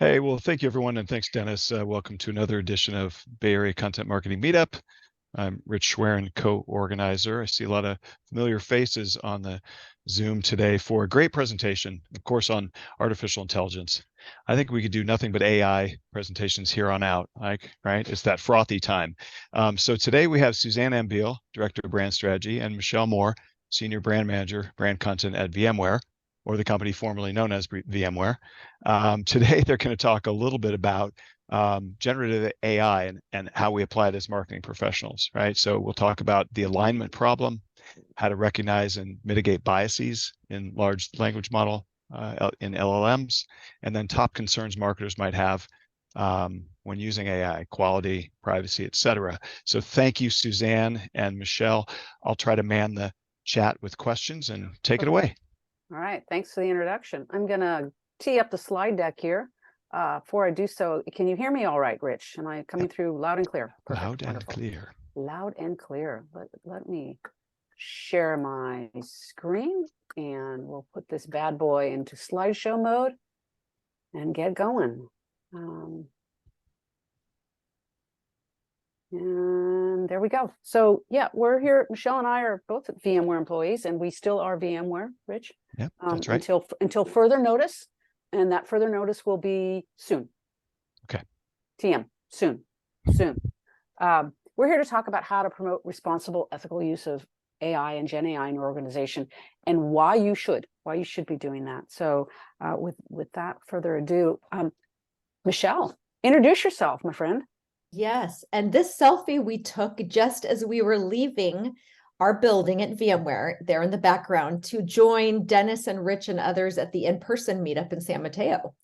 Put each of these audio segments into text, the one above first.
Hey, well, thank you, everyone, and thanks, Dennis. Welcome to another edition of Bay Area Content Marketing Meetup. I'm Rich Schwerin, co-organizer. I see a lot of familiar faces on the Zoom today for a great presentation, of course, on artificial intelligence. I think we could do nothing but AI presentations here on out, right? It's that frothy time. So today we have Suzanne Ambiel, Director of Brand Strategy, and Michelle Moore, Senior Brand Manager, Brand Content at VMware, or the company formerly known as VMware. Today, they're going to talk a little bit about generative AI and how we apply it as marketing professionals, right? So we'll talk about the alignment problem, how to recognize and mitigate biases in large language model in LLMs, and then top concerns marketers might have when using AI, quality, privacy, et cetera. So thank you, Suzanne and Michelle. I'll try to man the chat with questions and take it away. All right, thanks for the introduction. I'm going to tee up the slide deck here. Before I do so, can you hear me all right, Rich? Am I coming through loud and clear? Perfect. Loud and clear. Loud and clear. Let me share my screen, and we'll put this bad boy into slideshow mode and get going. And there we go. So yeah, we're here. Michelle and I are both VMware employees, and we still are VMware, Rich. Yeah, that's right. Until further notice, and that further notice will be soon. Okay. TM, soon. We're here to talk about how to promote responsible, ethical use of AI and genAI in your organization, and why you should be doing that. So without further ado, Michelle, introduce yourself, my friend. Yes, and this selfie we took just as we were leaving our building at VMware, there in the background, to join Dennis and Rich and others at the in-person meetup in San Mateo.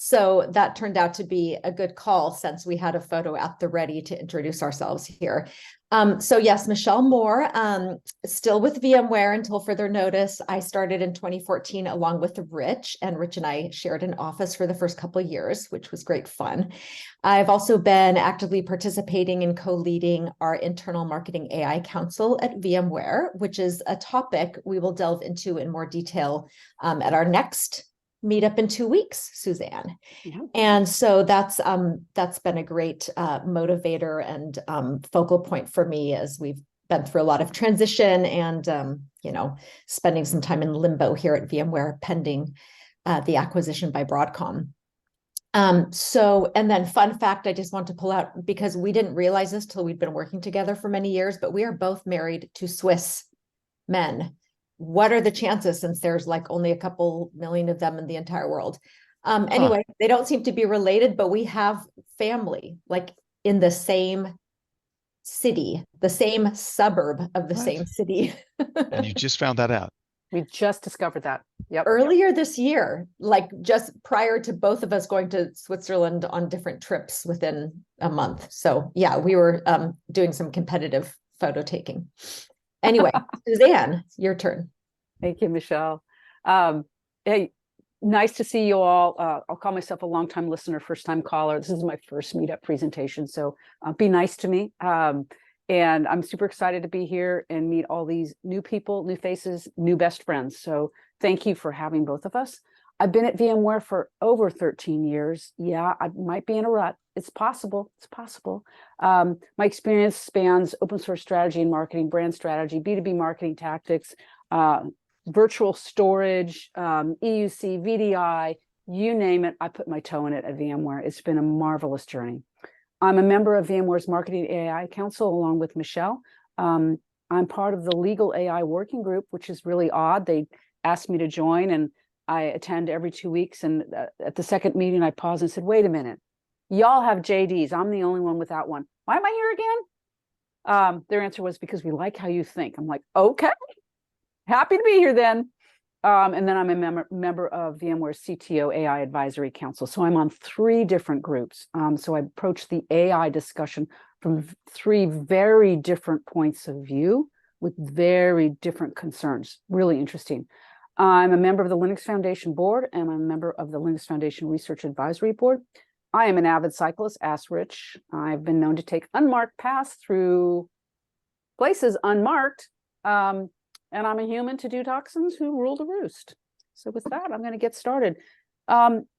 So that turned out to be a good call since we had a photo at the ready to introduce ourselves here. So yes, Michelle Moore, still with VMware until further notice. I started in 2014 along with Rich, and Rich and I shared an office for the first couple of years, which was great fun. I've also been actively participating in co-leading our internal marketing AI council at VMware, which is a topic we will delve into in more detail at our next meetup in 2 weeks, Suzanne. Yeah. And so that's been a great motivator and focal point for me as we've been through a lot of transition and spending some time in limbo here at VMware pending the acquisition by Broadcom. And then fun fact, I just want to pull out, because we didn't realize this till we'd been working together for many years, but we are both married to Swiss men. What are the chances, since there's like only a couple million of them in the entire world? Anyway, they don't seem to be related, but we have family like in the same city, the same suburb of the same city. And you just found that out? We just discovered that. Yep. Earlier this year, like just prior to both of us going to Switzerland on different trips within a month. So yeah, we were doing some competitive photo taking. Anyway, Suzanne, your turn. Thank you, Michelle. Hey, nice to see you all. I'll call myself a longtime listener, first-time caller. This is my first meetup presentation, so be nice to me. And I'm super excited to be here and meet all these new people, new faces, new best friends. So thank you for having both of us. I've been at VMware for over 13 years. Yeah, I might be in a rut. It's possible. It's possible. My experience spans open source strategy and marketing, brand strategy, B2B marketing tactics, virtual storage, EUC, VDI, you name it. I put my toe in it at VMware. It's been a marvelous journey. I'm a member of VMware's Marketing AI Council along with Michelle. I'm part of the Legal AI Working Group, which is really odd. They asked me to join, and I attend every 2 weeks. And at the second meeting, I paused and said, wait a minute. Y'all have JDs. I'm the only one without one. Why am I here again? Their answer was, because we like how you think. I'm like, okay, happy to be here then. And then I'm a member of VMware's CTO AI Advisory Council. So I'm on 3 different groups. So I approach the AI discussion from 3 very different points of view with very different concerns. Really interesting. I'm a member of the Linux Foundation Board, and I'm a member of the Linux Foundation Research Advisory Board. I am an avid cyclist, ask Rich. I've been known to take unmarked paths through places unmarked. And I'm a human to do toxins who rule the roost. So with that, I'm going to get started.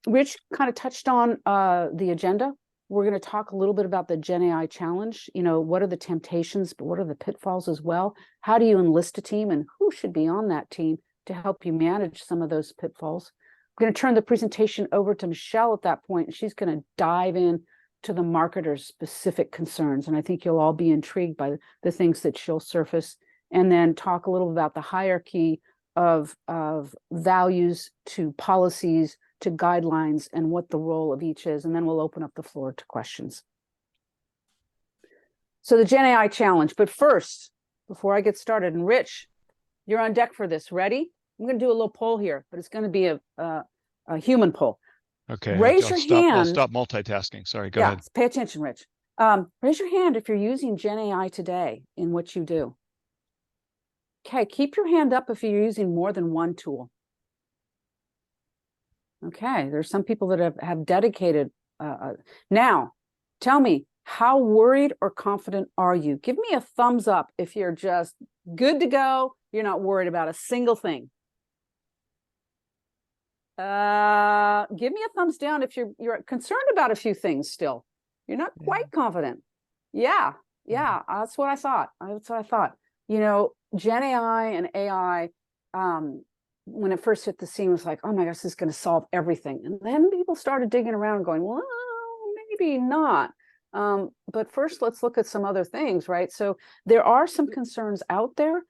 Rich kind of touched on the agenda. We're going to talk a little bit about the GenAI challenge. You know, what are the temptations, but what are the pitfalls as well? How do you enlist a team, and who should be on that team to help you manage some of those pitfalls? I'm going to turn the presentation over to Michelle at that point, and she's going to dive in to the marketer's specific concerns. And I think you'll all be intrigued by the things that she'll surface, and then talk a little about the hierarchy of values to policies to guidelines and what the role of each is. And then we'll open up the floor to questions. So the GenAI challenge, but first, before I get started, and Rich, you're on deck for this. Ready? I'm going to do a little poll here, but it's going to be a human poll. Okay. Raise your hand. I'll stop multitasking. Sorry. Go ahead. Pay attention, Rich. Raise your hand if you're using GenAI today in what you do. Okay. Keep your hand up if you're using more than one tool. Okay. There's some people that have dedicated. Now, tell me, how worried or confident are you? Give me a thumbs up if you're just good to go. You're not worried about a single thing. Give me a thumbs down if you're concerned about a few things still. You're not quite confident. Yeah, that's what I thought. That's what I thought. You know, GenAI and AI, when it first hit the scene, was like, oh my gosh, this is going to solve everything. And then people started digging around and going, well, maybe not. But first, let's look at some other things, right? So there are some concerns out there.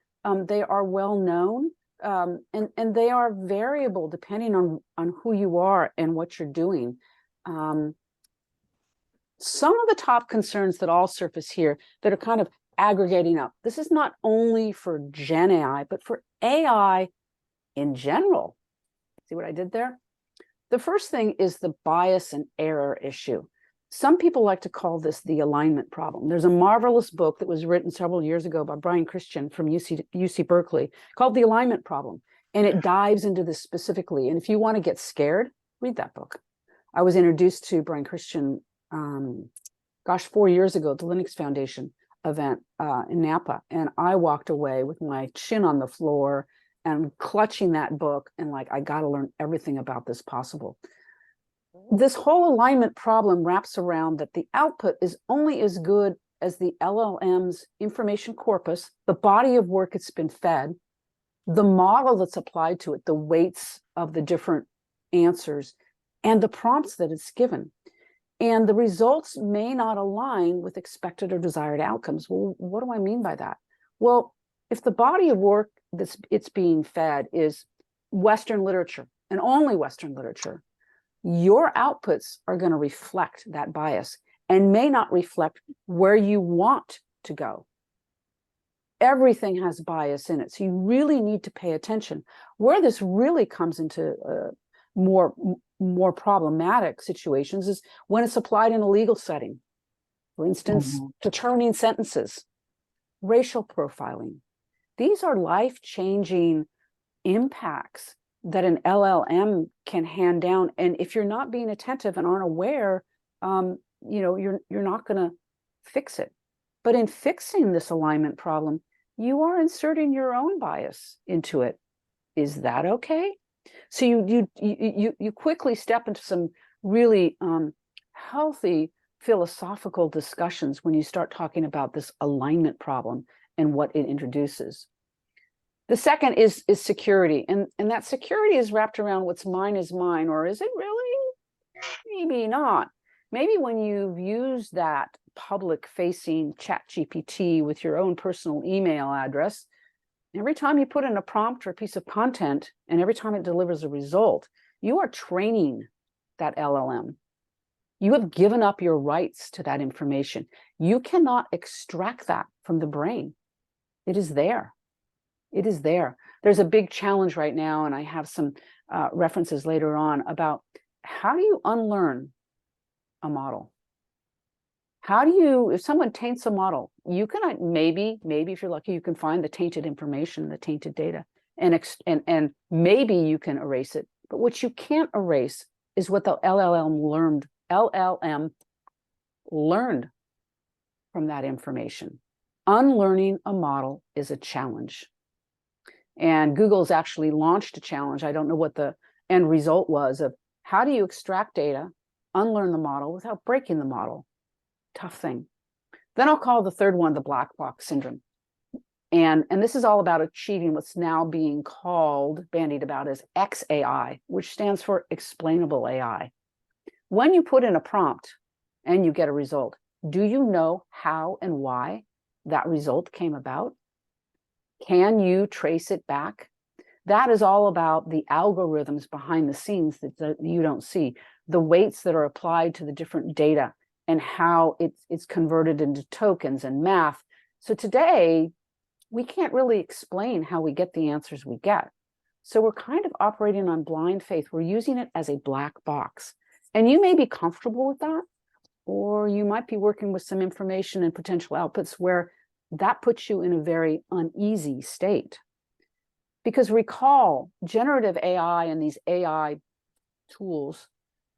They are well known, and they are variable depending on who you are and what you're doing. Some of the top concerns that all surface here that are kind of aggregating up. This is not only for GenAI, but for AI in general. See what I did there? The first thing is the bias and error issue. Some people like to call this the alignment problem. There's a marvelous book that was written several years ago by Brian Christian from UC Berkeley called The Alignment Problem. And it dives into this specifically. And if you want to get scared, read that book. I was introduced to Brian Christian, 4 years ago at the Linux Foundation event in Napa. And I walked away with my chin on the floor and clutching that book and like, I got to learn everything about this possible. This whole alignment problem wraps around that the output is only as good as the LLM's information corpus, the body of work it's been fed, the model that's applied to it, the weights of the different answers, and the prompts that it's given. And the results may not align with expected or desired outcomes. Well, what do I mean by that? Well, if the body of work it's being fed is Western literature and only Western literature, your outputs are going to reflect that bias and may not reflect where you want to go. Everything has bias in it, so you really need to pay attention. Where this really comes into more problematic situations is when it's applied in a legal setting. For instance, determining sentences, racial profiling. These are life-changing impacts that an LLM can hand down. And if you're not being attentive and aren't aware, you're not going to fix it. But in fixing this alignment problem, you are inserting your own bias into it. Is that okay? So you quickly step into some really healthy philosophical discussions when you start talking about this alignment problem and what it introduces. The second is security, and that security is wrapped around what's mine is mine, or is it really? Maybe not. Maybe when you've used that public-facing ChatGPT with your own personal email address, every time you put in a prompt or a piece of content, and every time it delivers a result, you are training that LLM. You have given up your rights to that information. You cannot extract that from the brain. It is there. It is there. There's a big challenge right now, and I have some references later on about how do you unlearn a model? How do you, if someone taints a model, you can maybe if you're lucky, you can find the tainted information, the tainted data, and maybe you can erase it. But what you can't erase is what the LLM learned from that information. Unlearning a model is a challenge. And Google's actually launched a challenge. I don't know what the end result was of How do you extract data, unlearn the model without breaking the model? Tough thing. Then I'll call the third one the black box syndrome. And this is all about achieving what's now being called, bandied about as XAI, which stands for explainable AI. When you put in a prompt and you get a result, do you know how and why that result came about? Can you trace it back? That is all about the algorithms behind the scenes that you don't see, the weights that are applied to the different data and how it's converted into tokens and math. So today, we can't really explain how we get the answers we get. So we're kind of operating on blind faith. We're using it as a black box. And you may be comfortable with that, or you might be working with some information and potential outputs where that puts you in a very uneasy state. Because recall, generative AI and these AI tools,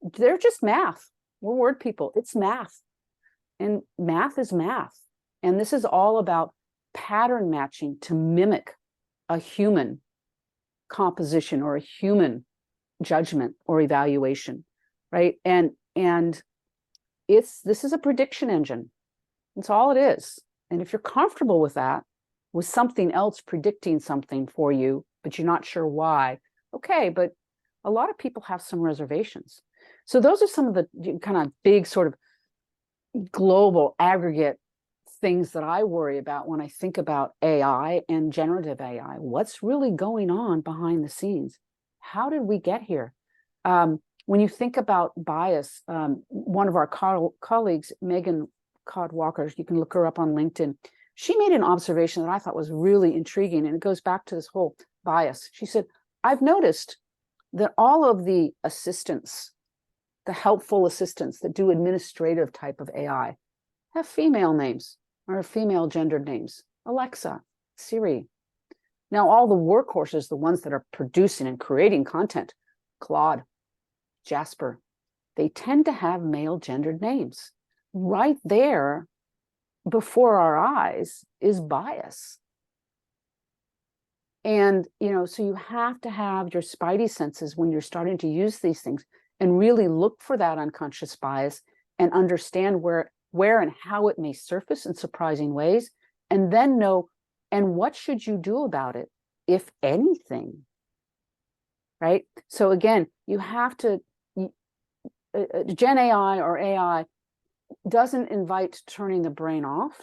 they're just math. We're word people. It's math. And math is math. And this is all about pattern matching to mimic a human composition or a human judgment or evaluation, right? And this is a prediction engine. That's all it is. And if you're comfortable with that, with something else predicting something for you, but you're not sure why, okay, but a lot of people have some reservations. So those are some of the kind of big sort of global aggregate things that I worry about when I think about AI and generative AI. What's really going on behind the scenes? How did we get here? When you think about bias, one of our colleagues, Megan Cod-Walker, you can look her up on LinkedIn, she made an observation that I thought was really intriguing, and it goes back to this whole bias. She said, I've noticed that all of the assistants, the helpful assistants that do administrative type of AI, have female names or female gendered names. Alexa, Siri. Now, all the workhorses, the ones that are producing and creating content, Claude, Jasper, they tend to have male gendered names. Right there before our eyes is bias. And, so you have to have your spidey senses when you're starting to use these things and really look for that unconscious bias and understand where and how it may surface in surprising ways, and then know, and what should you do about it, if anything, right? So again, you have to, Gen AI or AI doesn't invite turning the brain off.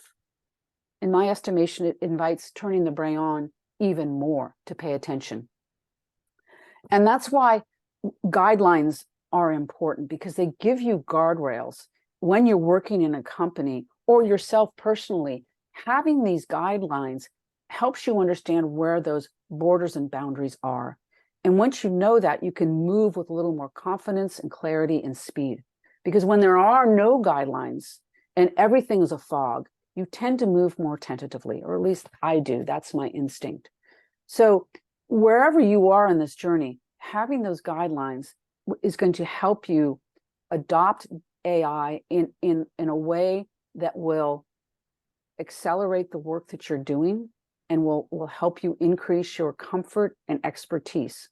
In my estimation, it invites turning the brain on even more to pay attention. And that's why guidelines are important, because they give you guardrails. When you're working in a company or yourself personally, having these guidelines helps you understand where those borders and boundaries are. And once you know that, you can move with a little more confidence and clarity and speed. Because when there are no guidelines and everything is a fog, you tend to move more tentatively, or at least I do. That's my instinct. So wherever you are in this journey, having those guidelines is going to help you adopt AI in a way that will accelerate the work that you're doing and will help you increase your comfort and expertise.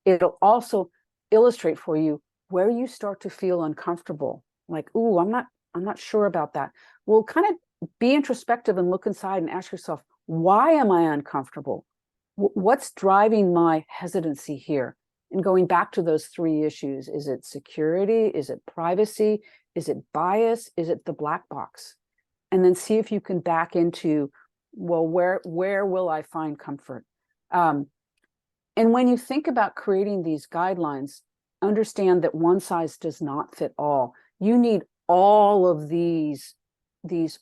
It'll also illustrate for you where you start to feel uncomfortable, like, ooh, I'm not sure about that. Well, kind of be introspective and look inside and ask yourself, why am I uncomfortable? What's driving my hesitancy here? And going back to those three issues, is it security? Is it privacy? Is it bias? Is it the black box? And then see if you can back into, well, where will I find comfort? And when you think about creating these guidelines, understand that one size does not fit all. You need all of these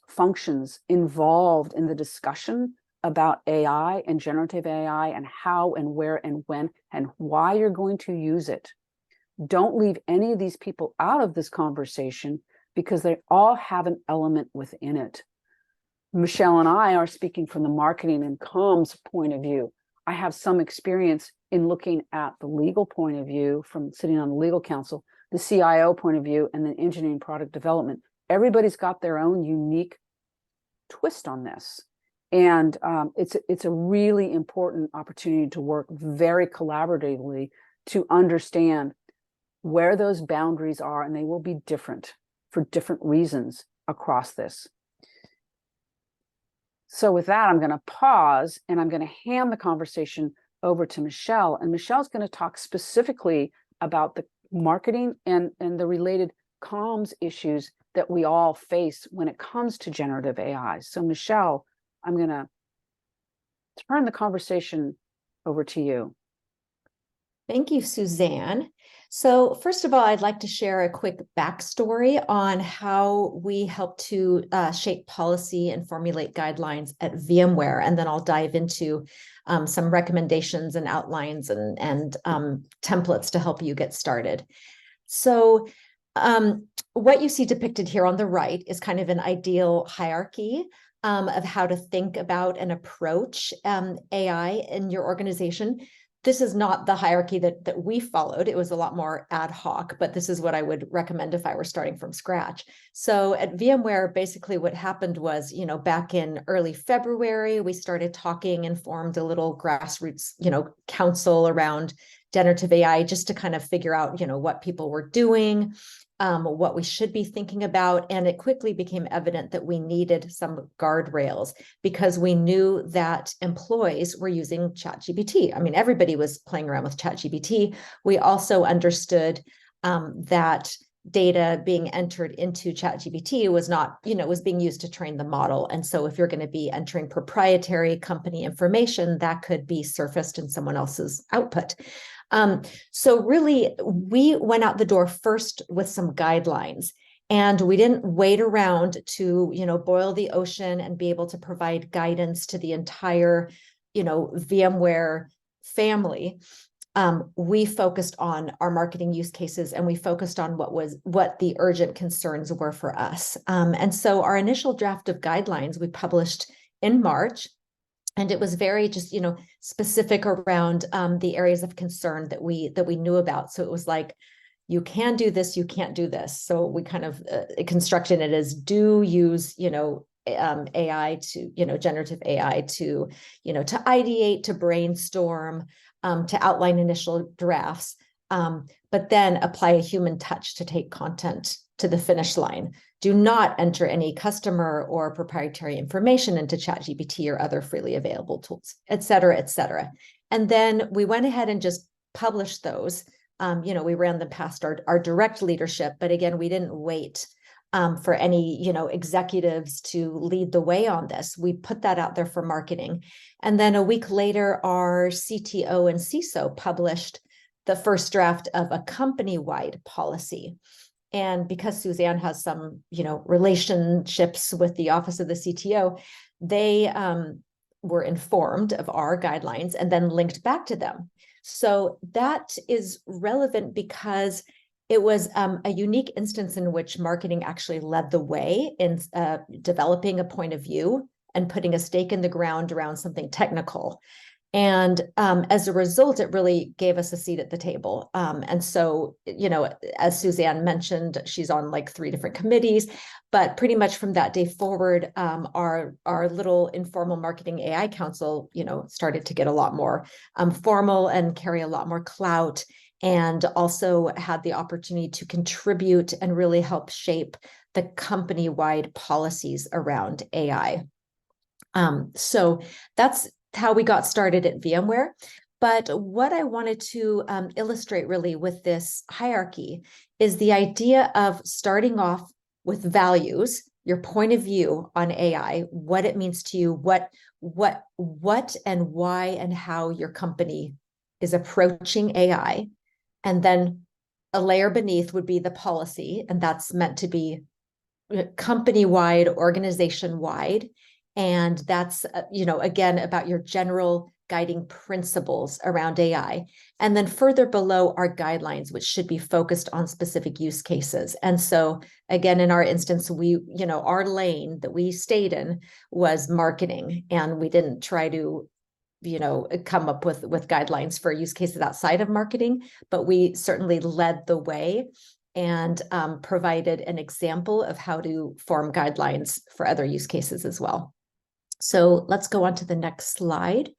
functions involved in the discussion about AI and generative AI and how and where and when and why you're going to use it. Don't leave any of these people out of this conversation, because they all have an element within it. Michelle and I are speaking from the marketing and comms point of view. I have some experience in looking at the legal point of view from sitting on the legal counsel, the CIO point of view, and then engineering product development. Everybody's got their own unique twist on this. And it's a really important opportunity to work very collaboratively to understand where those boundaries are, and they will be different for different reasons across this. So with that, I'm going to pause and I'm going to hand the conversation over to Michelle. And Michelle's going to talk specifically about the marketing and the related comms issues that we all face when it comes to generative AI. So Michelle, I'm going to turn the conversation over to you. Thank you, Suzanne. So first of all, I'd like to share a quick backstory on how we help to shape policy and formulate guidelines at VMware, and then I'll dive into some recommendations and outlines and templates to help you get started. So what you see depicted here on the right is kind of an ideal hierarchy of how to think about and approach AI in your organization. This is not the hierarchy that we followed. It was a lot more ad hoc, but this is what I would recommend if I were starting from scratch. So at VMware, basically what happened was, back in early February, we started talking and formed a little grassroots, council around generative AI just to kind of figure out, what people were doing, what we should be thinking about. And it quickly became evident that we needed some guardrails because we knew that employees were using ChatGPT. I mean, everybody was playing around with ChatGPT. We also understood that data being entered into ChatGPT was not, was being used to train the model. And so if you're going to be entering proprietary company information, that could be surfaced in someone else's output. So really, we went out the door first with some guidelines, and we didn't wait around to, boil the ocean and be able to provide guidance to the entire, VMware family. We focused on our marketing use cases, and we focused on what the urgent concerns were for us. And so our initial draft of guidelines we published in March. And it was very just, specific around the areas of concern that we knew about. So it was like, you can do this, you can't do this. So we kind of constructed it as do use, AI to, generative AI to, to ideate, to brainstorm, to outline initial drafts, but then apply a human touch to take content to the finish line. Do not enter any customer or proprietary information into ChatGPT or other freely available tools, et cetera, et cetera. And then we went ahead and just published those. We ran them past our direct leadership, but again, we didn't wait for any, executives to lead the way on this. We put that out there for marketing. And then a week later, our CTO and CISO published the first draft of a company-wide policy. And because Suzanne has some, relationships with the office of the CTO, they were informed of our guidelines and then linked back to them. So that is relevant because it was a unique instance in which marketing actually led the way in developing a point of view and putting a stake in the ground around something technical. And as a result, it really gave us a seat at the table. And so, as Suzanne mentioned, she's on like 3 different committees, but pretty much from that day forward, our little informal marketing AI council, started to get a lot more formal and carry a lot more clout, and also had the opportunity to contribute and really help shape the company-wide policies around AI. So that's how we got started at VMware. But what I wanted to illustrate really with this hierarchy is the idea of starting off with values, your point of view on AI, what it means to you, what and why and how your company is approaching AI. And then a layer beneath would be the policy, and that's meant to be company-wide, organization-wide. And that's, again, about your general guiding principles around AI. And then further below are guidelines, which should be focused on specific use cases. And so, again, in our instance, we, our lane that we stayed in was marketing, and we didn't try to, come up with guidelines for use cases outside of marketing, but we certainly led the way and provided an example of how to form guidelines for other use cases as well. So let's go on to the next slide.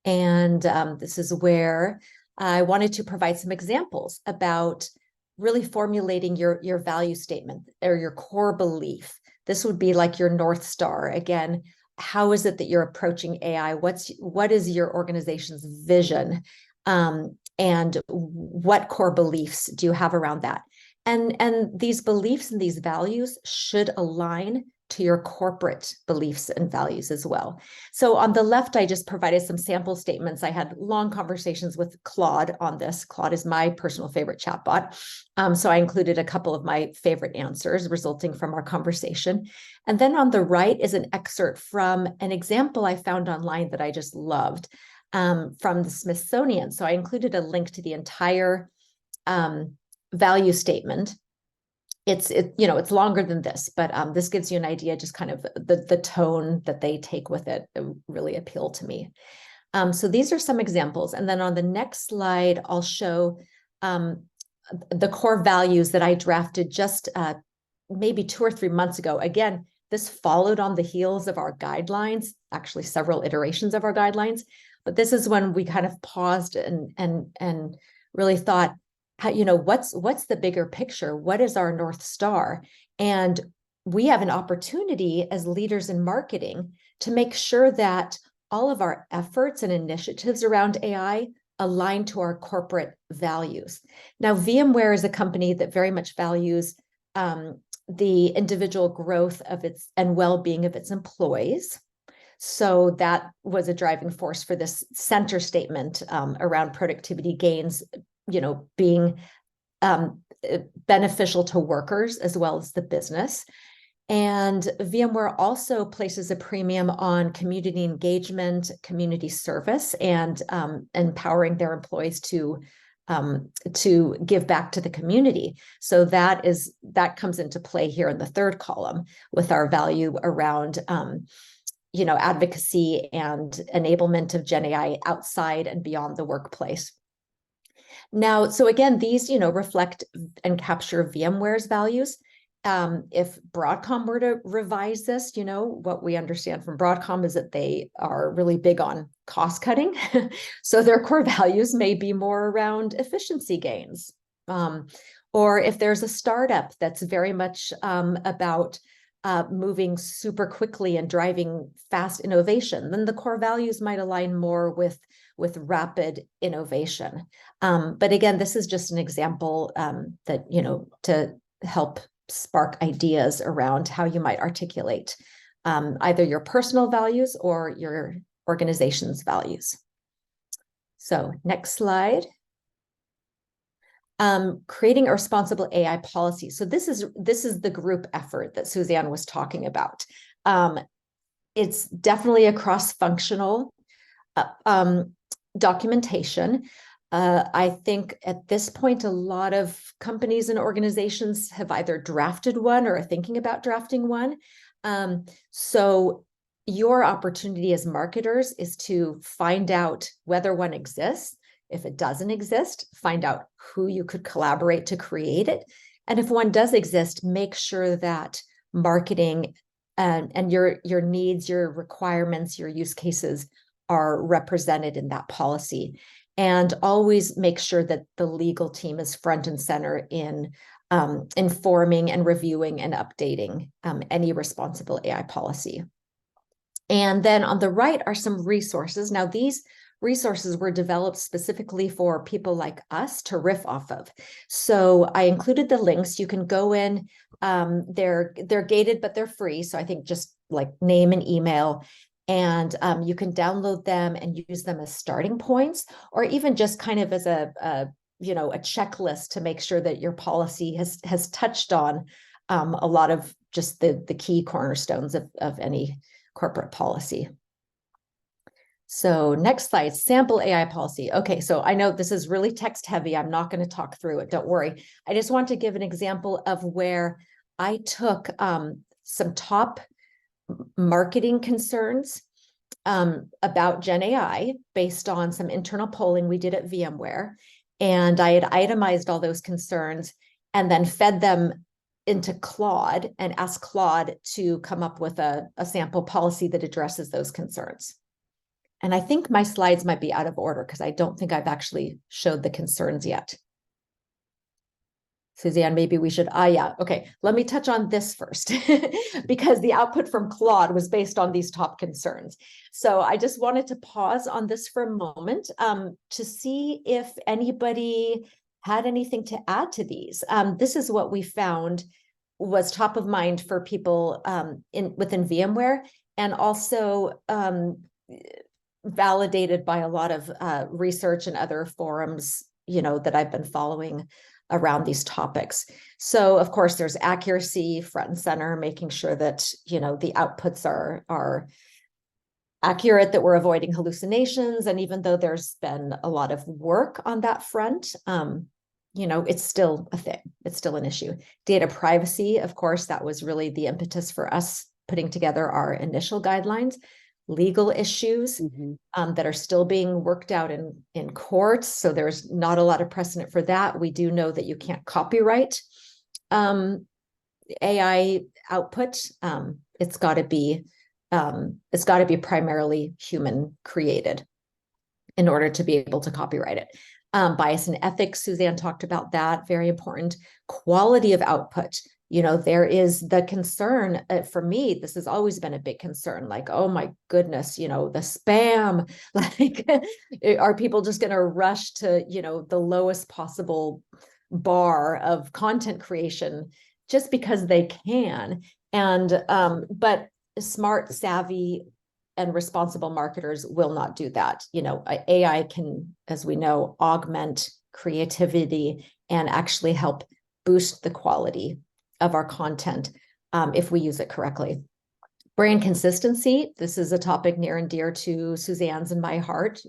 And this is where I wanted to provide some examples about really formulating your value statement or your core belief. This would be like your North Star. Again, how is it that you're approaching AI? What is your organization's vision? And what core beliefs do you have around that? And these beliefs and these values should align to your corporate beliefs and values as well. So on the left, I just provided some sample statements. I had long conversations with Claude on this. Claude is my personal favorite chatbot. So I included a couple of my favorite answers resulting from our conversation. And then on the right is an excerpt from an example I found online that I just loved from the Smithsonian. So I included a link to the entire value statement. It's longer than this, but this gives you an idea, just kind of the tone that they take with it. It really appealed to me. So these are some examples. And then on the next slide, I'll show the core values that I drafted just maybe 2 or 3 months ago. Again, this followed on the heels of our guidelines, actually several iterations of our guidelines. But this is when we kind of paused and really thought, what's the bigger picture? What is our North Star? And we have an opportunity as leaders in marketing to make sure that all of our efforts and initiatives around AI align to our corporate values. Now, VMware is a company that very much values the individual growth of its and well-being of its employees. So that was a driving force for this center statement around productivity gains, being beneficial to workers as well as the business. And VMware also places a premium on community engagement, community service, and empowering their employees to give back to the community. So that comes into play here in the third column with our value around advocacy and enablement of GenAI outside and beyond the workplace. Now, so again, these, reflect and capture VMware's values. If Broadcom were to revise this, what we understand from Broadcom is that they are really big on cost cutting. So their core values may be more around efficiency gains. Or if there's a startup that's very much about moving super quickly and driving fast innovation, then the core values might align more with rapid innovation. But again, this is just an example that, to help spark ideas around how you might articulate either your personal values or your organization's values. So next slide. Creating a responsible AI policy. So this is the group effort that Suzanne was talking about. It's definitely a cross-functional documentation. I think at this point, a lot of companies and organizations have either drafted one or are thinking about drafting one. So your opportunity as marketers is to find out whether one exists. If it doesn't exist, find out who you could collaborate to create it. And if one does exist, make sure that marketing and your needs, your requirements, your use cases are represented in that policy. And always make sure that the legal team is front and center in informing and reviewing and updating any responsible AI policy. And then on the right are some resources. Now, these resources were developed specifically for people like us to riff off of. So I included the links. You can go in. They're gated, but they're free. So I think just like name and email. And you can download them and use them as starting points, or even just kind of as a checklist to make sure that your policy has touched on a lot of just the key cornerstones of any corporate policy. So next slide, sample AI policy. Okay, so I know this is really text heavy. I'm not going to talk through it. Don't worry. I just want to give an example of where I took some top marketing concerns about GenAI based on some internal polling we did at VMware. And I had itemized all those concerns and then fed them into Claude and asked Claude to come up with a sample policy that addresses those concerns. And I think my slides might be out of order because I don't think I've actually showed the concerns yet. Suzanne, maybe we should, yeah, okay, let me touch on this first because the output from Claude was based on these top concerns. So I just wanted to pause on this for a moment to see if anybody had anything to add to these. This is what we found was top of mind for people within VMware, and also validated by a lot of research and other forums, that I've been following around these topics. So of course there's accuracy front and center, making sure that, the outputs are accurate, that we're avoiding hallucinations. And even though there's been a lot of work on that front, it's still a thing. It's still an issue. Data privacy, of course, that was really the impetus for us putting together our initial guidelines. Legal issues that are still being worked out in courts. So there's not a lot of precedent for that. We do know that you can't copyright AI output. It's got to be primarily human created in order to be able to copyright it. Bias and ethics, Suzanne talked about that, very important. Quality of output. There is the concern, for me, this has always been a big concern, like, oh my goodness, the spam, like, are people just going to rush to, the lowest possible bar of content creation just because they can? And, but smart, savvy, and responsible marketers will not do that. AI can, as we know, augment creativity and actually help boost the quality of our content if we use it correctly. Brand consistency. This is a topic near and dear to Suzanne's and my heart.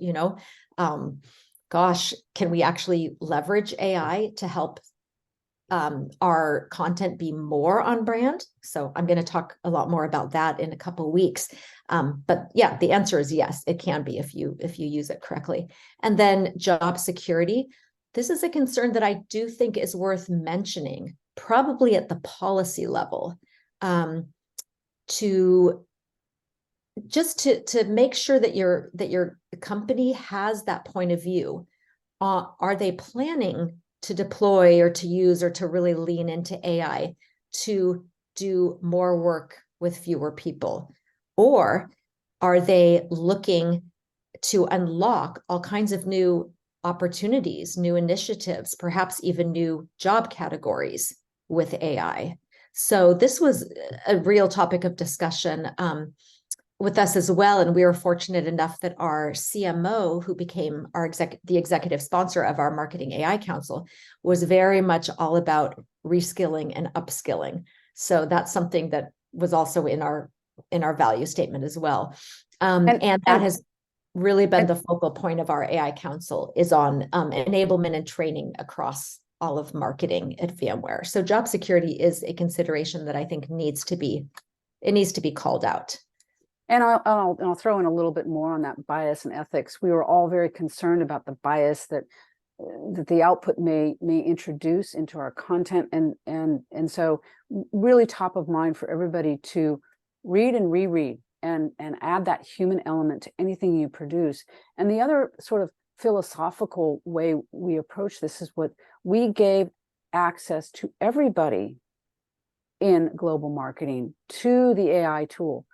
Gosh, can we actually leverage AI to help our content be more on brand? So I'm going to talk a lot more about that in a couple of weeks. But yeah, the answer is yes, it can be if you use it correctly. And then job security. This is a concern that I do think is worth mentioning, probably at the policy level, to make sure that your company has that point of view. Are they planning to deploy or to use or to really lean into AI to do more work with fewer people? Or are they looking to unlock all kinds of new opportunities, new initiatives, perhaps even new job categories with AI? So this was a real topic of discussion with us as well. And we were fortunate enough that our CMO, who became the executive sponsor of our Marketing AI Council, was very much all about reskilling and upskilling. So that's something that was also in our value statement as well. And that has really been the focal point of our AI Council, is on enablement and training across all of marketing at VMware. So job security is a consideration that I think needs to be called out. And I'll throw in a little bit more on that bias and ethics. We were all very concerned about the bias that the output may introduce into our content, and so really top of mind for everybody to read and reread and add that human element to anything you produce. And the other sort of philosophical way we approach this is what we gave access to everybody in global marketing to the AI tool,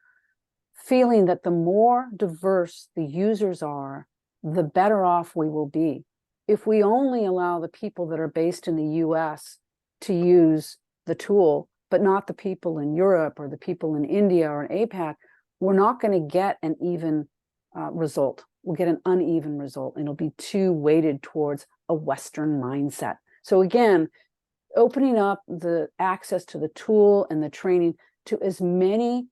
feeling that the more diverse the users are, the better off we will be. If we only allow the people that are based in the US to use the tool, but not the people in Europe or the people in India or in APAC, we're not going to get an even result. We'll get an uneven result, and it'll be too weighted towards a Western mindset. So again, opening up the access to the tool and the training to as many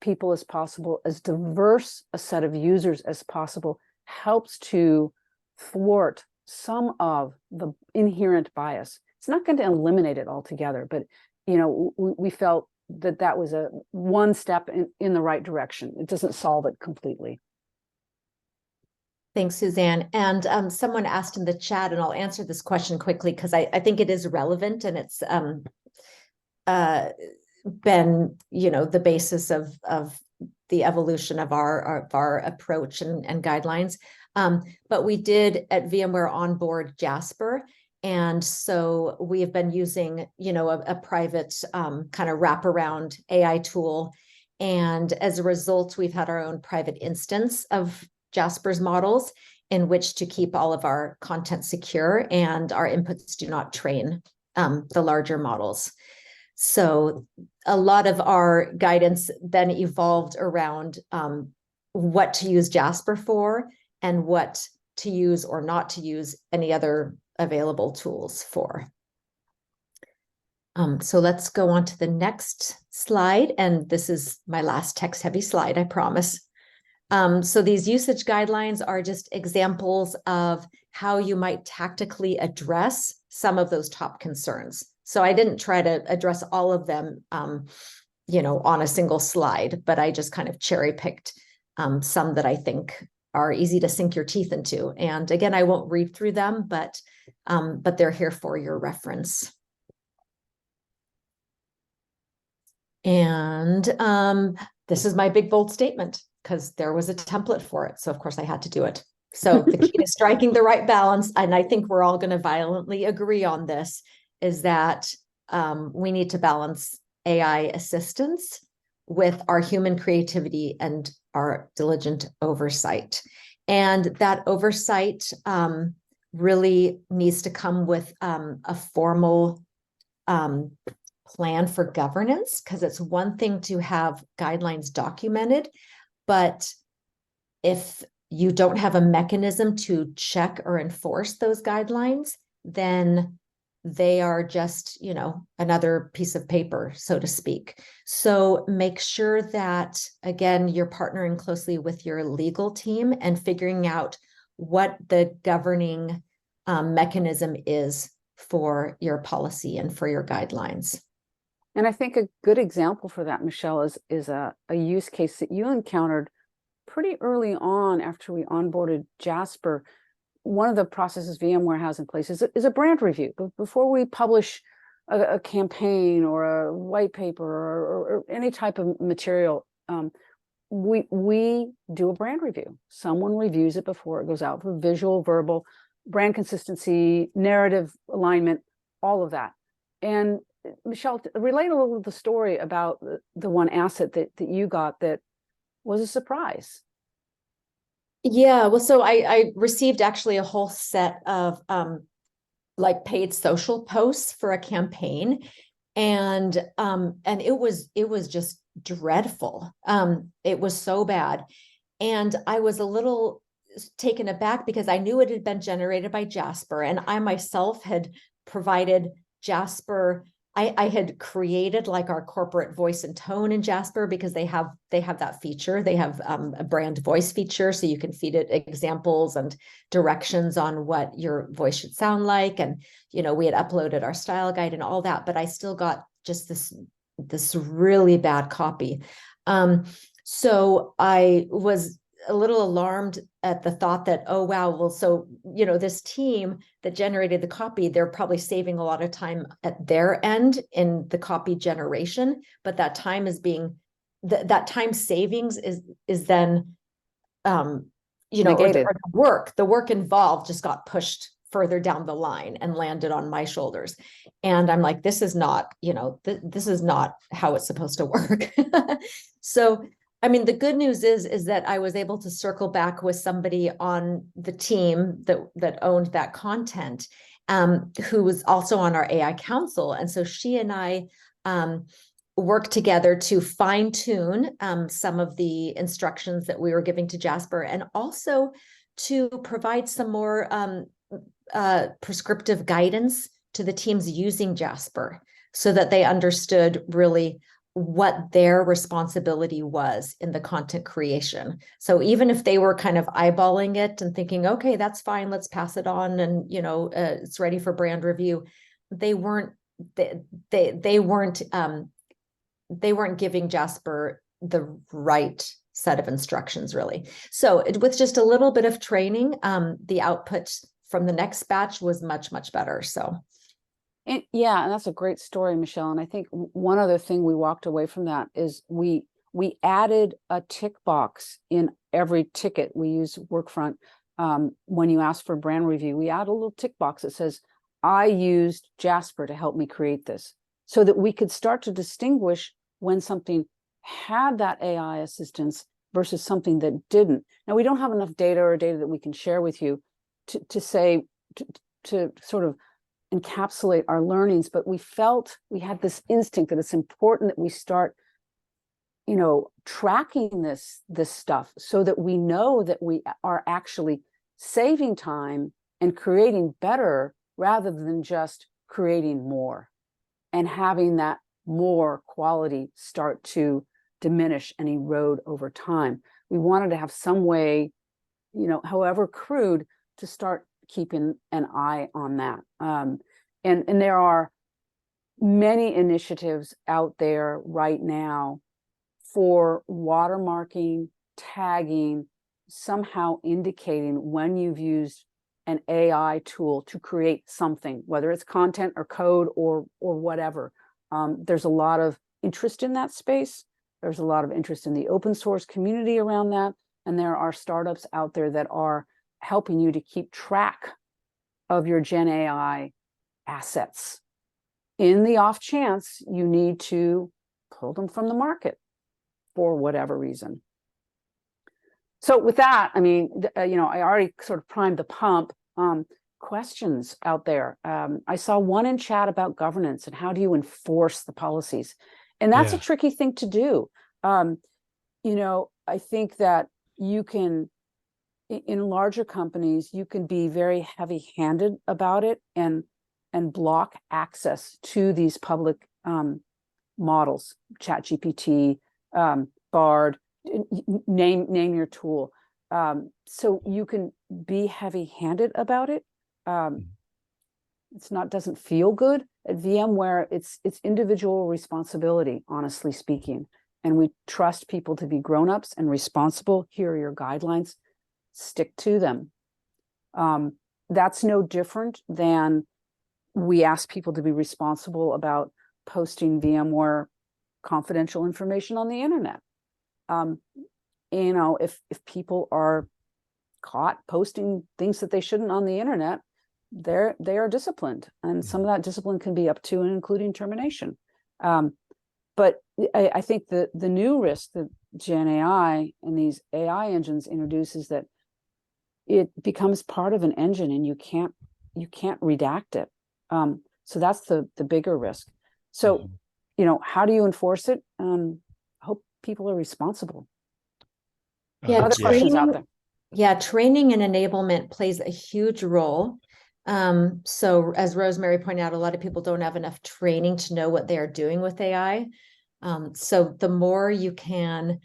people as possible, as diverse a set of users as possible, helps to thwart some of the inherent bias. It's not going to eliminate it altogether, but we felt that was a one step in the right direction. It doesn't solve it completely. Thanks, Suzanne. And someone asked in the chat, and I'll answer this question quickly because I think it is relevant, and it's been, the basis of the evolution of our approach and guidelines. But we did at VMware onboard Jasper, And so we have been using, a private kind of wraparound AI tool. And as a result, we've had our own private instance of Jasper's models in which to keep all of our content secure, and our inputs do not train the larger models. So a lot of our guidance then evolved around what to use Jasper for and what to use or not to use any other available tools for. So let's go on to the next slide. And this is my last text-heavy slide, I promise. So these usage guidelines are just examples of how you might tactically address some of those top concerns. So I didn't try to address all of them, on a single slide, but I just kind of cherry-picked some that I think are easy to sink your teeth into. And again, I won't read through them, but they're here for your reference. And this is my big bold statement, because there was a template for it. So of course I had to do it. So the key to striking the right balance, and I think we're all going to violently agree on this, is that we need to balance AI assistance with our human creativity and our diligent oversight. And that oversight really needs to come with a formal plan for governance, because it's one thing to have guidelines documented, but if you don't have a mechanism to check or enforce those guidelines, then they are just, another piece of paper, so to speak. So make sure that, again, you're partnering closely with your legal team and figuring out what the governing mechanism is for your policy and for your guidelines. And I think a good example for that, Michelle, is a use case that you encountered pretty early on after we onboarded Jasper. One of the processes VMware has in place is a brand review. Before we publish a campaign or a white paper or any type of material, we do a brand review. Someone reviews it before it goes out for visual, verbal, brand consistency, narrative alignment, all of that. And Michelle, relate a little of the story about the one asset that you got that was a surprise. Yeah, well, so I received actually a whole set of like paid social posts for a campaign, and it was just dreadful. It was so bad, and I was a little taken aback because I knew it had been generated by Jasper, and I myself had provided Jasper. I had created like our corporate voice and tone in Jasper, because they have that feature. They have a brand voice feature, so you can feed it examples and directions on what your voice should sound like. And we had uploaded our style guide and all that, but I still got just this really bad copy. So I was a little alarmed at the thought that, oh, wow, well, so, this team that generated the copy, they're probably saving a lot of time at their end in the copy generation, but that time is being, that time savings is then, or the work involved just got pushed further down the line and landed on my shoulders. And I'm like, this is not, this is not how it's supposed to work. So I mean, the good news is that I was able to circle back with somebody on the team that owned that content, who was also on our AI council. And so she and I worked together to fine tune some of the instructions that we were giving to Jasper, and also to provide some more prescriptive guidance to the teams using Jasper, so that they understood really what their responsibility was in the content creation. So even if they were kind of eyeballing it and thinking, okay, that's fine, let's pass it on, and it's ready for brand review, they weren't giving Jasper the right set of instructions, really. So with just a little bit of training, the output from the next batch was much, much better. So and that's a great story, Michelle. And I think one other thing we walked away from that is we added a tick box in every ticket. We use Workfront when you ask for brand review. We add a little tick box that says, I used Jasper to help me create this so that we could start to distinguish when something had that AI assistance versus something that didn't. Now, we don't have enough data or data that we can share with you to say, to sort of encapsulate our learnings, but we felt we had this instinct that it's important that we start, tracking this stuff so that we know that we are actually saving time and creating better rather than just creating more and having that more quality start to diminish and erode over time. We wanted to have some way, however crude, to start keeping an eye on that. And there are many initiatives out there right now for watermarking, tagging, somehow indicating when you've used an AI tool to create something, whether it's content or code or whatever. There's a lot of interest in that space. There's a lot of interest in the open source community around that. And there are startups out there that are helping you to keep track of your genAI assets in the off chance you need to pull them from the market for whatever reason. So with that, I mean, I already sort of primed the pump. Questions out there. I saw one in chat about governance and how do you enforce the policies? And that's a tricky thing to do. I think that you can, in larger companies, you can be very heavy-handed about it and block access to these public models, ChatGPT, Bard, name your tool. So you can be heavy-handed about it. Doesn't feel good. At VMware, it's individual responsibility, honestly speaking. And we trust people to be grown-ups and responsible. Here are your guidelines. Stick to them. That's no different than we ask people to be responsible about posting VMware confidential information on the internet. If people are caught posting things that they shouldn't on the internet, they are disciplined, and some of that discipline can be up to and including termination. But I think the new risk that genAI and these AI engines introduce is that it becomes part of an engine and you can't redact it. So that's the bigger risk. So, how do you enforce it? Hope people are responsible. Yeah, other questions out there? Yeah, training and enablement plays a huge role. So as Rosemary pointed out, a lot of people don't have enough training to know what they are doing with AI. So the more you can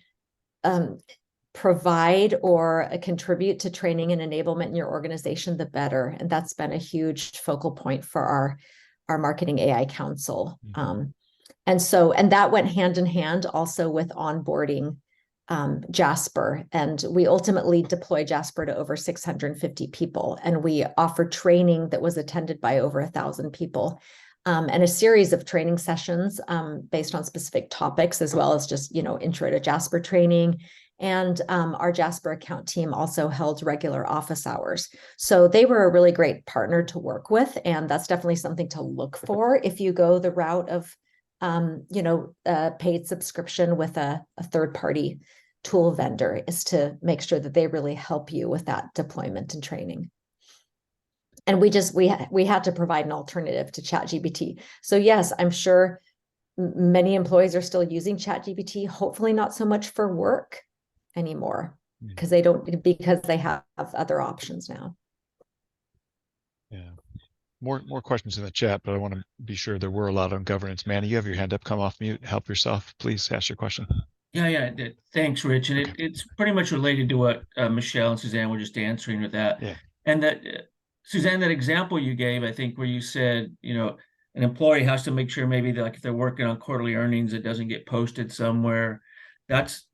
provide or contribute to training and enablement in your organization, the better. And that's been a huge focal point for our Marketing AI Council. And that went hand in hand also with onboarding Jasper, and we ultimately deployed Jasper to over 650 people, and we offered training that was attended by over 1,000 people, and a series of training sessions based on specific topics, as well as just intro to Jasper training. And our Jasper account team also held regular office hours, so they were a really great partner to work with, and that's definitely something to look for if you go the route of a paid subscription with a third-party tool vendor, is to make sure that they really help you with that deployment and training. And we had to provide an alternative to ChatGPT. So yes, I'm sure many employees are still using ChatGPT, hopefully not so much for work anymore, because they have other options now. Yeah. More questions in the chat, but I want to be sure there were a lot on governance. Manny, you have your hand up. Come off mute. Help yourself. Please ask your question. Yeah. Thanks, Rich. And it's pretty much related to what Michelle and Suzanne were just answering with that. Yeah. And that, Suzanne, that example you gave, I think, where you said, an employee has to make sure maybe if they're working on quarterly earnings, it doesn't get posted somewhere. That's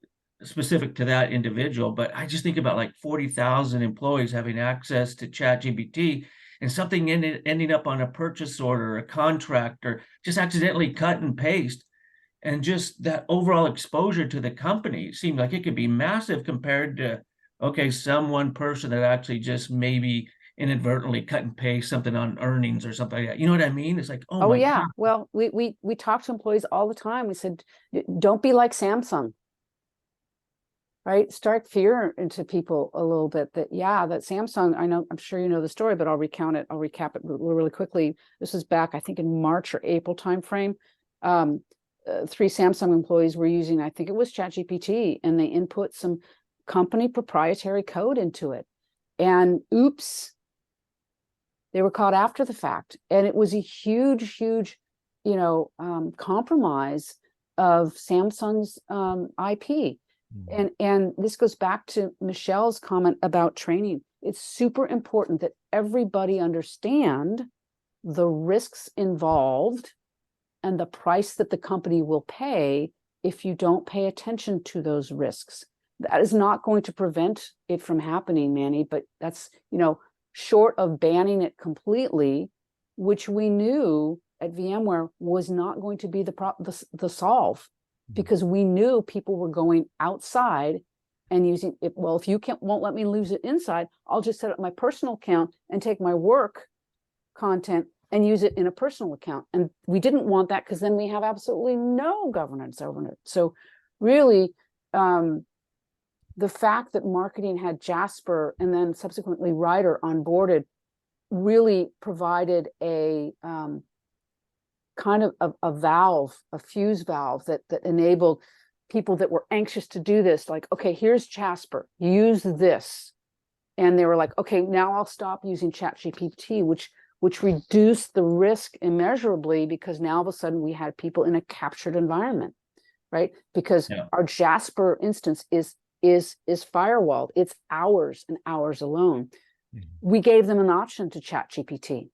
specific to that individual. But I just think about 40,000 employees having access to ChatGPT, and something ending up on a purchase order, a contract, or just accidentally cut and paste. And just that overall exposure to the company seemed like it could be massive compared to, some one person that actually just maybe inadvertently cut and paste something on earnings or something like that. You know what I mean? It's like, oh Oh my yeah. God. Well, we talk to employees all the time. We said, don't be like Samsung. Right? Start fear into people a little bit that, yeah, that Samsung, I know, I'm sure you know the story, but I'll recap it really quickly. This was back, I think, in March or April timeframe. 3 Samsung employees were using, I think it was ChatGPT, and they input some company proprietary code into it. And oops, they were caught after the fact. And it was a huge, huge, compromise of Samsung's IP. And this goes back to Michelle's comment about training. It's super important that everybody understand the risks involved and the price that the company will pay if you don't pay attention to those risks. That is not going to prevent it from happening, Manny, but that's, short of banning it completely, which we knew at VMware was not going to be the solve. Because we knew people were going outside and using it. Well, if you won't let me lose it inside, I'll just set up my personal account and take my work content and use it in a personal account. And we didn't want that, because then we have absolutely no governance over it. So really, the fact that marketing had Jasper and then subsequently Writer onboarded really provided a kind of a valve, a fuse valve that enabled people that were anxious to do this, like, okay, here's Jasper, use this. And they were like, okay, now I'll stop using ChatGPT, which reduced the risk immeasurably, because now all of a sudden we had people in a captured environment, right? Because our Jasper instance is firewalled. It's hours and hours alone. We gave them an option to ChatGPT.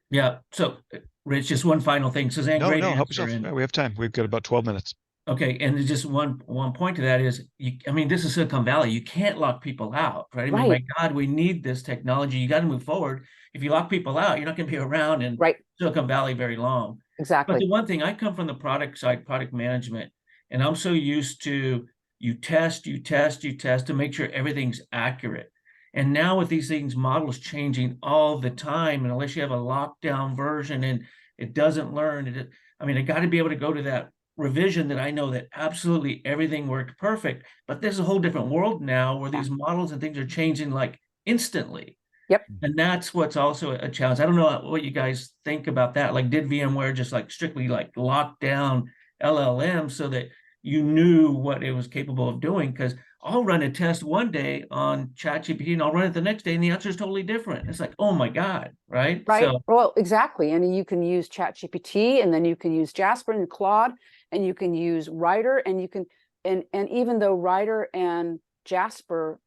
Yeah. So, Rich, just one final thing. Suzanne, No, great help answer. yourself. We have time. We've got about 12 minutes. Okay, and just one point to that is, this is Silicon Valley. You can't lock people out, right? I mean, my God, we need this technology. You got to move forward. If you lock people out, you're not going to be around in Silicon Valley very long. Exactly. But the one thing, I come from the product side, product management, and I'm so used to you test to make sure everything's accurate. And now with these things, models changing all the time, and unless you have a lockdown version and it doesn't learn, I got to be able to go to that revision that I know that absolutely everything worked perfect. But there's a whole different world now where these models and things are changing like instantly. Yep. And that's what's also a challenge. I don't know what you guys think about that. Like, did VMware just like strictly like lock down LLM so that you knew what it was capable of doing? Because I'll run a test one day on ChatGPT and I'll run it the next day and the answer is totally different. It's like, oh my God, right? Right. So, well, exactly. And you can use ChatGPT, and then you can use Jasper and Claude, and you can use Writer, and you can, and even though Writer and Jasper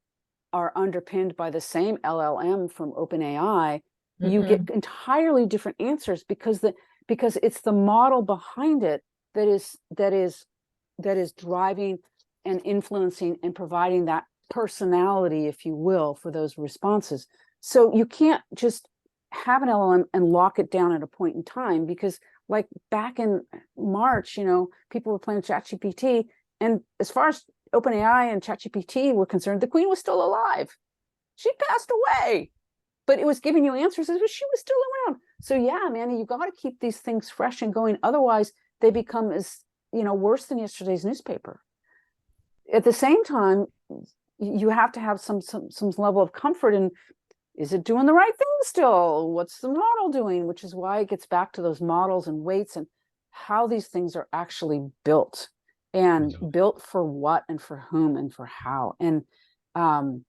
are underpinned by the same LLM from OpenAI, you get entirely different answers because it's the model behind it that is driving and influencing and providing that personality, if you will, for those responses. So you can't just have an LLM and lock it down at a point in time, because like back in March, people were playing ChatGPT, and as far as OpenAI and ChatGPT were concerned, the queen was still alive. She passed away, but it was giving you answers as if she was still around. So yeah, Manny, you got to keep these things fresh and going. Otherwise, they become as worse than yesterday's newspaper. At the same time, you have to have some level of comfort in, is it doing the right thing still? What's the model doing? Which is why it gets back to those models and weights and how these things are actually built, and built for what and for whom and for how. And wow,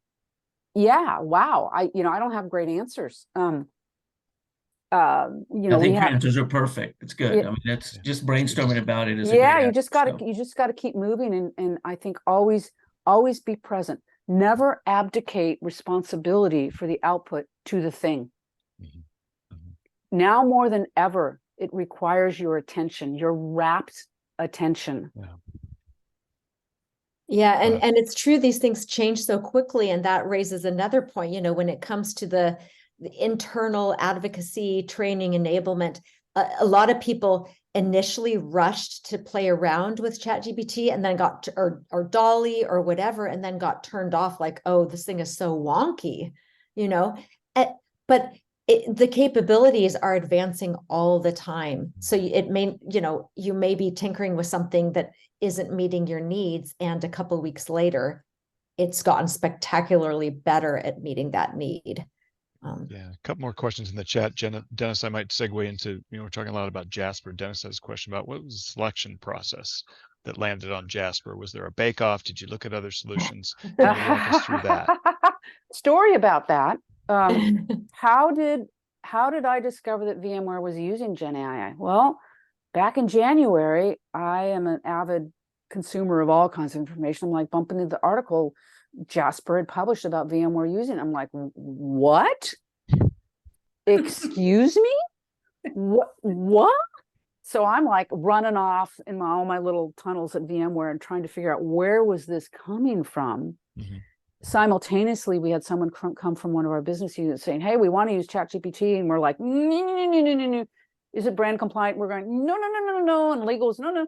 I don't have great answers. I think your answers are perfect. It's good. That's just brainstorming about it is a great you just gotta keep moving, and I think always be present. Never abdicate responsibility for the output to the thing. Now more than ever, it requires your attention, your rapt attention. Yeah, and it's true, these things change so quickly, and that raises another point, when it comes to the internal advocacy, training, enablement. A lot of people initially rushed to play around with ChatGPT and then got or Dolly or whatever, and then got turned off like, oh, this thing is so wonky, but the capabilities are advancing all the time. So it may, you may be tinkering with something that isn't meeting your needs, and a couple of weeks later, it's gotten spectacularly better at meeting that need. Yeah, a couple more questions in the chat. Dennis, I might segue into, we're talking a lot about Jasper. Dennis has a question about what was the selection process that landed on Jasper? Was there a bake-off? Did you look at other solutions? Kind of walk us through that. Story about that. How did I discover that VMware was using genAI? Well, back in January, I am an avid consumer of all kinds of information. I'm like bumping into the article Jasper had published about VMware using it. I'm like, what? Excuse me? What? So I'm like running off in all my little tunnels at VMware and trying to figure out where was this coming from. Mm-hmm. Simultaneously, we had someone come from one of our business units saying, hey, we want to use ChatGPT. And we're like, no. Is it brand compliant? We're going, no. And legal's, no.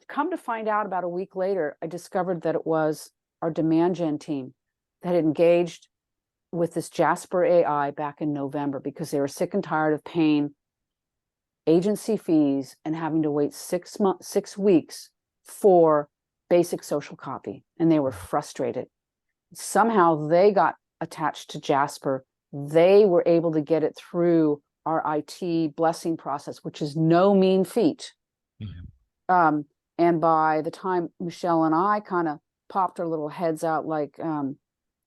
Come to find out, about a week later, I discovered that it was our demand gen team that had engaged with this Jasper AI back in November because they were sick and tired of paying agency fees and having to wait 6 weeks for basic social copy. And they were frustrated. Somehow they got attached to Jasper. They were able to get it through our IT blessing process, which is no mean feat. Mm-hmm. And by the time Michelle and I kind of popped our little heads out like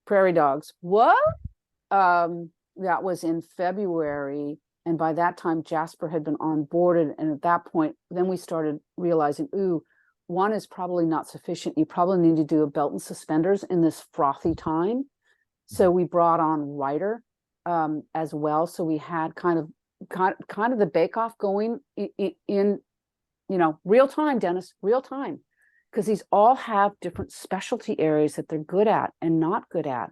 prairie dogs, what? That was in February. And by that time, Jasper had been onboarded. And at that point, then we started realizing, ooh, one is probably not sufficient. You probably need to do a belt and suspenders in this frothy time. So we brought on Writer as well. So we had kind of the bake-off going in real time, Dennis, real time. Because these all have different specialty areas that they're good at and not good at.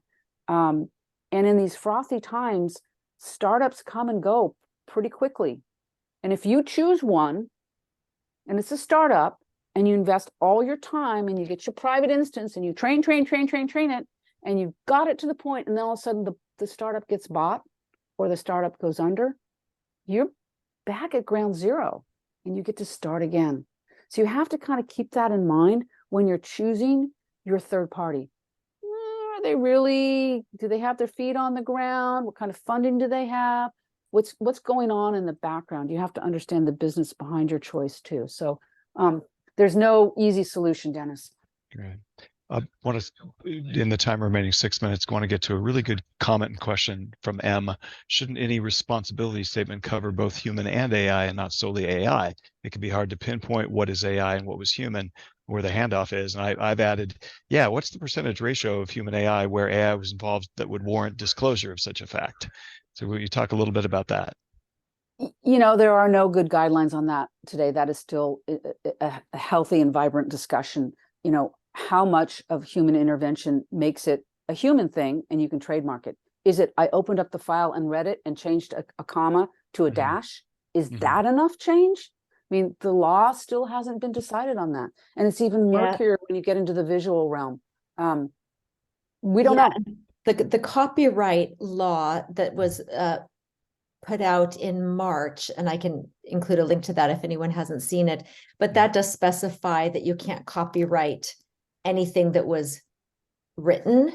And in these frothy times, startups come and go pretty quickly. And if you choose one, and it's a startup, and you invest all your time, and you get your private instance, and you train it, and you got it to the point, and then all of a sudden the startup gets bought, or the startup goes under, you're back at ground zero, and you get to start again. So you have to kind of keep that in mind when you're choosing your third party. Are they really, do they have their feet on the ground? What kind of funding do they have? What's going on in the background? You have to understand the business behind your choice too. So there's no easy solution, Dennis. Great. I want to, in the time remaining 6 minutes, want to get to a really good comment and question from M. Shouldn't any responsibility statement cover both human and AI and not solely AI? It can be hard to pinpoint what is AI and what was human, where the handoff is. And I've added, what's the percentage ratio of human AI where AI was involved that would warrant disclosure of such a fact? So will you talk a little bit about that? There are no good guidelines on that today. That is still a healthy and vibrant discussion. How much of human intervention makes it a human thing and you can trademark it? Is it, I opened up the file and read it and changed a comma to a dash? Is that enough change? I mean, the law still hasn't been decided on that. And it's even murkier when you get into the visual realm. We don't know. The copyright law that was put out in March, and I can include a link to that if anyone hasn't seen it, but that does specify that you can't copyright anything that was written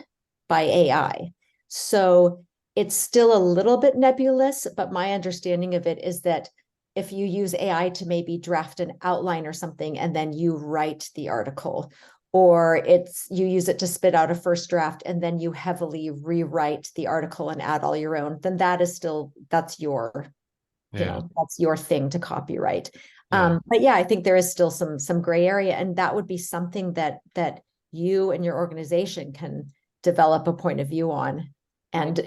by AI. So it's still a little bit nebulous, but my understanding of it is that if you use AI to maybe draft an outline or something, and then you write the article, or you use it to spit out a first draft, and then you heavily rewrite the article and add all your own, then that's your, that's your thing to copyright. But I think there is still some gray area, and that would be something that you and your organization can develop a point of view on and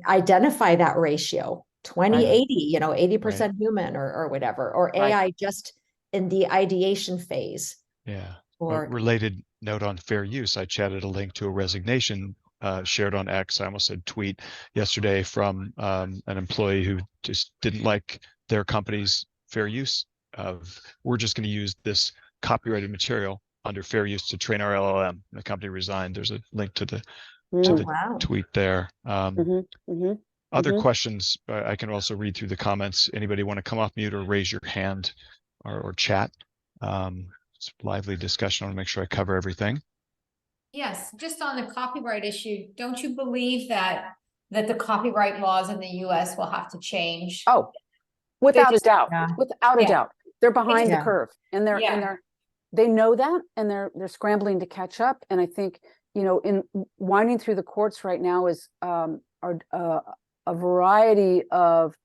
identify that ratio, 20-80, 80% human or whatever, or AI just in the ideation phase. Yeah. Or related note on fair use. I chatted a link to a resignation shared on X. I almost said tweet yesterday from an employee who just didn't like their company's fair use of, we're just going to use this copyrighted material under fair use to train our LLM. The company resigned. There's a link to the tweet there. Other Mhm. questions, I can also read through the comments. Anybody want to come off mute or raise your hand or chat? It's a lively discussion. I want to make sure I cover everything. Yes, just on the copyright issue, don't you believe that the copyright laws in the US will have to change? Oh, without a just- doubt, Yeah. without a Yeah. doubt, they're behind the Yeah. curve, and Yeah. they know that, and they're scrambling to catch up. And I think, you know, in winding through the courts right now is are a variety of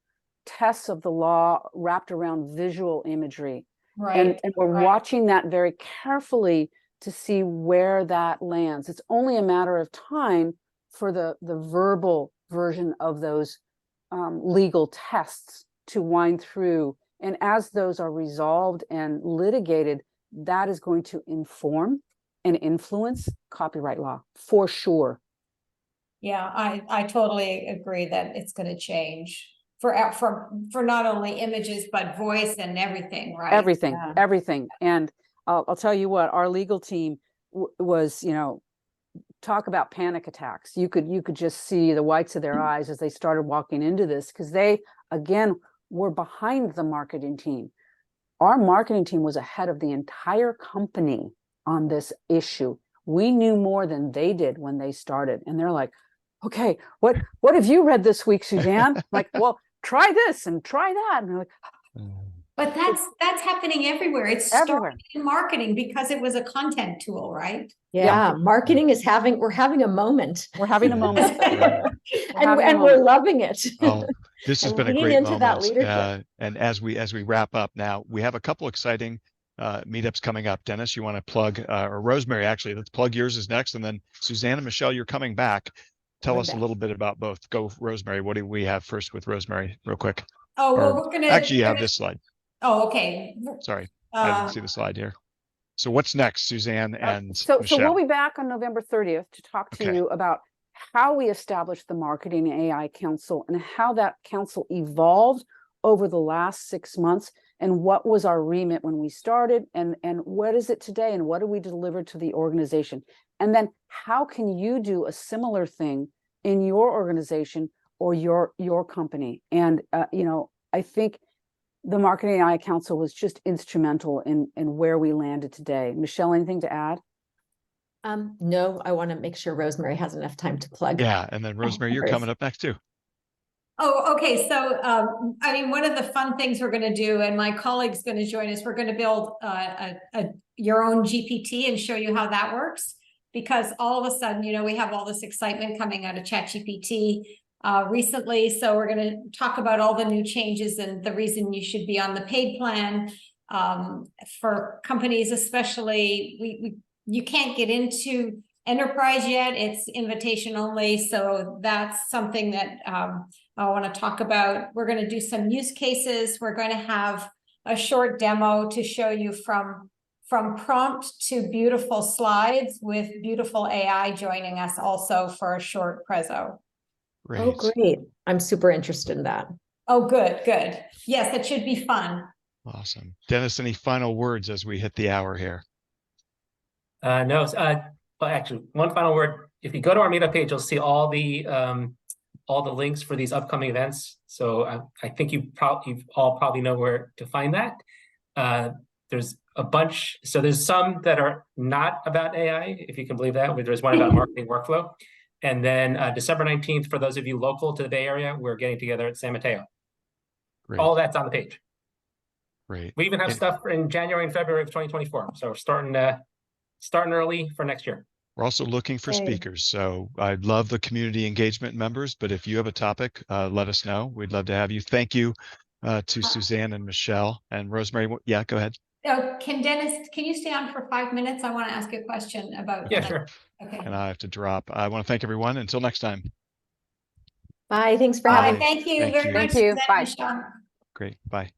tests of the law wrapped around visual imagery, Right. and we're right. watching that very carefully to see where that lands. It's only a matter of time for the verbal version of those legal tests to wind through. And as those are resolved and litigated, that is going to inform and influence copyright law for sure. Yeah, I totally agree that it's going to change for not only images, but voice and everything, right? Everything, Yeah. everything. And I'll tell you what, our legal team was, you know, talk about panic attacks. You could just see the whites of their eyes as they started walking into this, because they, again, were behind the marketing team. Our marketing team was ahead of the entire company on this issue. We knew more than they did when they started. And they're like, okay, what have you read this week, Suzanne? Like, well, try this and try that. And they're like, But that's happening everywhere. It's everywhere. starting in marketing because it was a content tool, right? Yeah, marketing is we're having a moment. We're having a moment. And we're loving it. Oh, this has And been a leaning great into that moment. leadership. And as we wrap up now, we have a couple exciting meetups coming up. Dennis, you want to plug, or Rosemary, actually, let's plug yours is next. And then Suzanne and Michelle, you're coming back. Tell Coming us a back. little bit about both. Go, Rosemary. What do we have first with Rosemary, real quick? Oh, well, Or we're gonna actually, you have this slide. Oh, okay. Sorry, I didn't see the slide here. So what's next, Suzanne and So Michelle? we'll be back on November 30th to talk to Okay. you about how we established the Marketing AI Council and how that council evolved over the last 6 months, and what was our remit when we started, and what is it today, and what do we deliver to the organization? And then how can you do a similar thing in your organization or your company? And you know, I think the Marketing AI Council was just instrumental in where we landed today. Michelle, anything to add? No, I want to make sure Rosemary has enough time to plug. Yeah, and then Rosemary, you're coming up next too. Oh, okay. So, I mean, one of the fun things we're going to do, and my colleague's going to join us, we're going to build your own GPT and show you how that works. Because all of a sudden, you know, we have all this excitement coming out of ChatGPT recently. So we're going to talk about all the new changes and the reason you should be on the paid plan for companies, especially. You can't get into enterprise yet. It's invitation only. So that's something that I want to talk about. We're going to do some use cases. We're going to have a short demo to show you from prompt to beautiful slides, with beautiful AI joining us also for a short prezzo. Great. Oh, great. I'm super interested in that. Oh, good. Yes, it should be fun. Awesome. Dennis, any final words as we hit the hour here? No, but actually, one final word. If you go to our meetup page, you'll see all the links for these upcoming events. So I think you all probably know where to find that. There's a bunch. So there's some that are not about AI, if you can believe that. There's one about marketing workflow. And then December 19th, for those of you local to the Bay Area, we're getting together at San Mateo. Great. All that's on the page. Great. We even have stuff in January and February of 2024. So we're starting early for next year. We're also looking for speakers. So I'd love the community engagement members, but if you have a topic, let us know. We'd love to have you. Thank you to Suzanne and Michelle and Rosemary. Yeah, go ahead. Oh, can you stay on for 5 minutes? I want to ask you a question about. Yeah, sure. Okay. And I have to drop. I want to thank everyone. Until next time. Bye. Thanks for having me. Thank you Thank very you. much. Thank you. Suzanne, Bye. Michelle. Great. Bye.